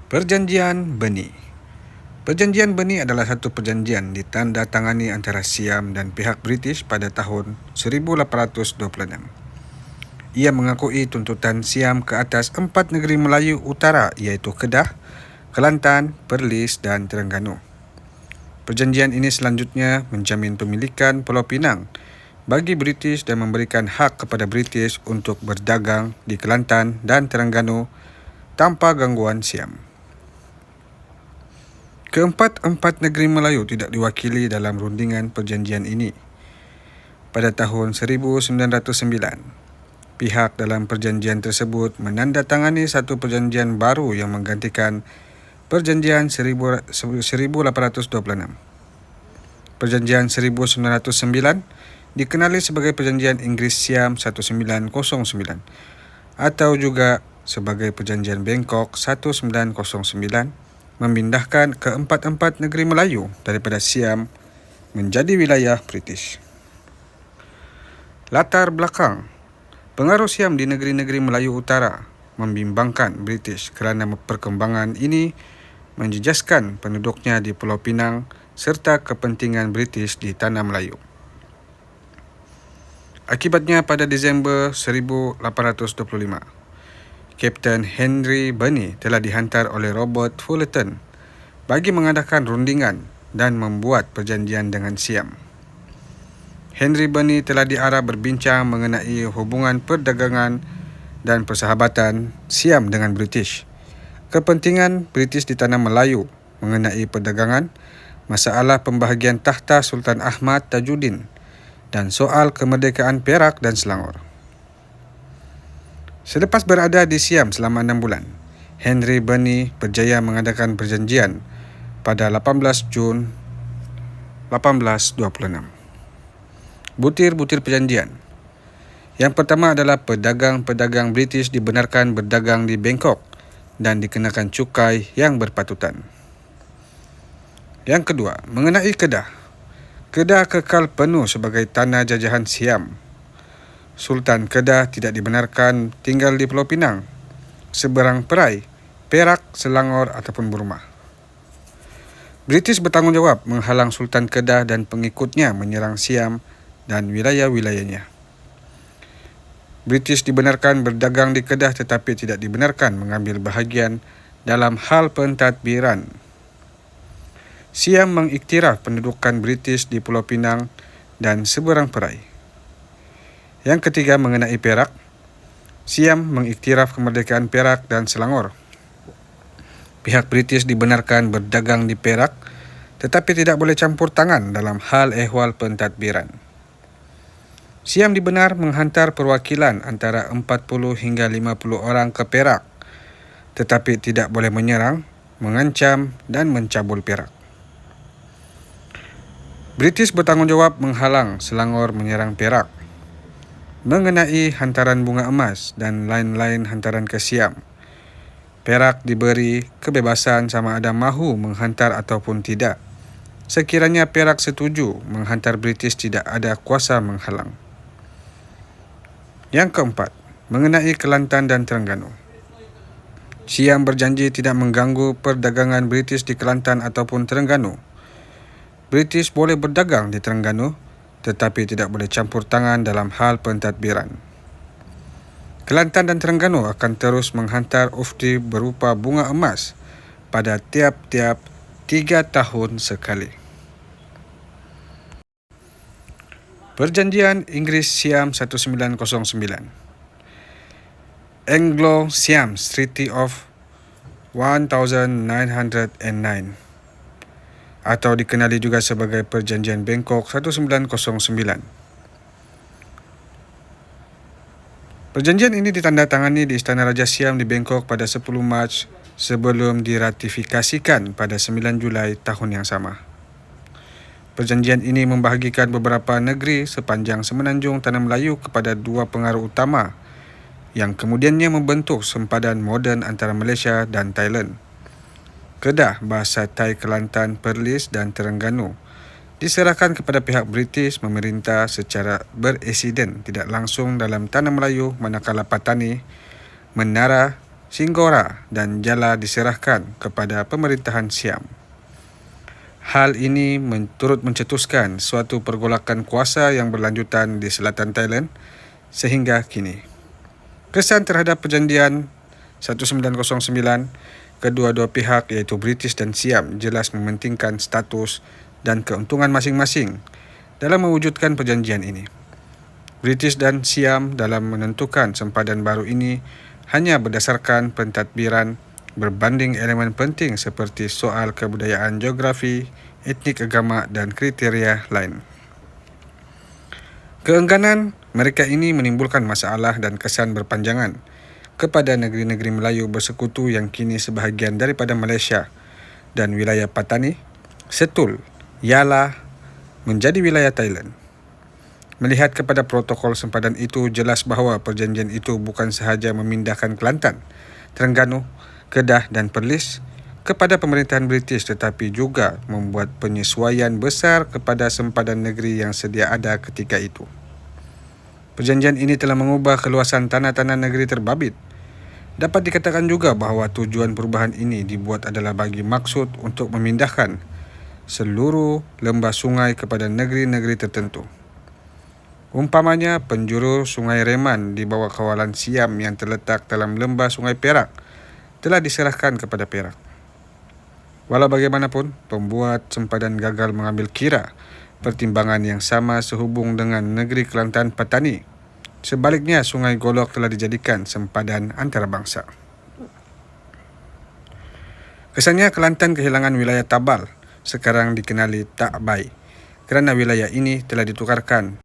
Perjanjian Beni. Perjanjian Beni adalah satu perjanjian ditandatangani antara Siam dan pihak British pada tahun 1826. Ia mengakui tuntutan Siam ke atas 4 negeri Melayu utara iaitu Kedah, Kelantan, Perlis dan Terengganu. Perjanjian ini selanjutnya menjamin pemilikan Pulau Pinang bagi British dan memberikan hak kepada British untuk berdagang di Kelantan dan Terengganu tanpa gangguan Siam. Keempat-empat negeri Melayu tidak diwakili dalam rundingan perjanjian ini. Pada tahun 1909, pihak dalam perjanjian tersebut menandatangani satu perjanjian baru yang menggantikan Perjanjian 1826. Perjanjian 1909 dikenali sebagai Perjanjian Inggeris Siam 1909 atau juga sebagai Perjanjian Bangkok 1909, memindahkan keempat-empat negeri Melayu daripada Siam menjadi wilayah British. Latar belakang. Pengaruh Siam di negeri-negeri Melayu Utara membimbangkan British kerana perkembangan ini menjejaskan penduduknya di Pulau Pinang serta kepentingan British di Tanah Melayu. Akibatnya pada Disember 1825, Kapten Henry Beni telah dihantar oleh Robert Fullerton bagi mengadakan rundingan dan membuat perjanjian dengan Siam. Henry Beni telah diarah berbincang mengenai hubungan perdagangan dan persahabatan Siam dengan British, kepentingan British di Tanah Melayu mengenai perdagangan, masalah pembahagian takhta Sultan Ahmad Tajuddin dan soal kemerdekaan Perak dan Selangor. Selepas berada di Siam selama 6 bulan, Henry Beni berjaya mengadakan perjanjian pada 18 Jun 1826. Butir-butir perjanjian. Yang pertama adalah pedagang-pedagang British dibenarkan berdagang di Bangkok dan dikenakan cukai yang berpatutan. Yang kedua, mengenai Kedah. Kedah kekal penuh sebagai tanah jajahan Siam. Sultan Kedah tidak dibenarkan tinggal di Pulau Pinang, seberang Perai, Perak, Selangor ataupun Burma. British bertanggungjawab menghalang Sultan Kedah dan pengikutnya menyerang Siam dan wilayah-wilayahnya. British dibenarkan berdagang di Kedah tetapi tidak dibenarkan mengambil bahagian dalam hal pentadbiran. Siam mengiktiraf pendudukan British di Pulau Pinang dan seberang Perai. Yang ketiga mengenai Perak. Siam mengiktiraf kemerdekaan Perak dan Selangor. Pihak British dibenarkan berdagang di Perak tetapi tidak boleh campur tangan dalam hal ehwal pentadbiran. Siam dibenar menghantar perwakilan antara 40 hingga 50 orang ke Perak, tetapi tidak boleh menyerang, mengancam dan mencabul Perak. British bertanggungjawab menghalang Selangor menyerang Perak. Mengenai hantaran bunga emas dan lain-lain hantaran ke Siam, Perak diberi kebebasan sama ada mahu menghantar ataupun tidak. Sekiranya Perak setuju menghantar, British tidak ada kuasa menghalang. Yang keempat, mengenai Kelantan dan Terengganu. Siam berjanji tidak mengganggu perdagangan British di Kelantan ataupun Terengganu. British boleh berdagang di Terengganu tetapi tidak boleh campur tangan dalam hal pentadbiran. Kelantan dan Terengganu akan terus menghantar ufti berupa bunga emas pada tiap-tiap 3 tahun sekali. Perjanjian Inggeris Siam 1909. Anglo-Siam Treaty of 1909 atau dikenali juga sebagai Perjanjian Bangkok 1909. Perjanjian ini ditandatangani di Istana Raja Siam di Bangkok pada 10 Mac sebelum diratifikasikan pada 9 Julai tahun yang sama. Perjanjian ini membahagikan beberapa negeri sepanjang semenanjung Tanah Melayu kepada 2 pengaruh utama yang kemudiannya membentuk sempadan moden antara Malaysia dan Thailand. Kedah, bahasa Thai Kelantan, Perlis dan Terengganu diserahkan kepada pihak British memerintah secara beresiden tidak langsung dalam Tanah Melayu manakala Patani, Menara Singgora dan Jala diserahkan kepada pemerintahan Siam. Hal ini turut mencetuskan suatu pergolakan kuasa yang berlanjutan di selatan Thailand sehingga kini. Kesan terhadap perjanjian 1909, kedua-dua pihak iaitu British dan Siam jelas mementingkan status dan keuntungan masing-masing dalam mewujudkan perjanjian ini. British dan Siam dalam menentukan sempadan baru ini hanya berdasarkan pentadbiran berbanding elemen penting seperti soal kebudayaan, geografi, etnik, agama dan kriteria lain. Keengganan mereka ini menimbulkan masalah dan kesan berpanjangan kepada negeri-negeri Melayu bersekutu yang kini sebahagian daripada Malaysia dan wilayah Patani, Setul, ialah menjadi wilayah Thailand. Melihat kepada protokol sempadan itu, jelas bahawa perjanjian itu bukan sahaja memindahkan Kelantan, Terengganu, Kedah dan Perlis kepada pemerintahan British tetapi juga membuat penyesuaian besar kepada sempadan negeri yang sedia ada ketika itu. Perjanjian ini telah mengubah keluasan tanah-tanah negeri terbabit. Dapat dikatakan juga bahawa tujuan perubahan ini dibuat adalah bagi maksud untuk memindahkan seluruh lembah sungai kepada negeri-negeri tertentu. Umpamanya, penjuru Sungai Reman di bawah kawalan Siam yang terletak dalam lembah Sungai Perak telah diserahkan kepada Perak. Walau bagaimanapun, pembuat sempadan gagal mengambil kira pertimbangan yang sama sehubung dengan negeri Kelantan Patani. Sebaliknya, Sungai Golok telah dijadikan sempadan antarabangsa. Kesannya Kelantan kehilangan wilayah Tabal, sekarang dikenali Tak Bai, kerana wilayah ini telah ditukarkan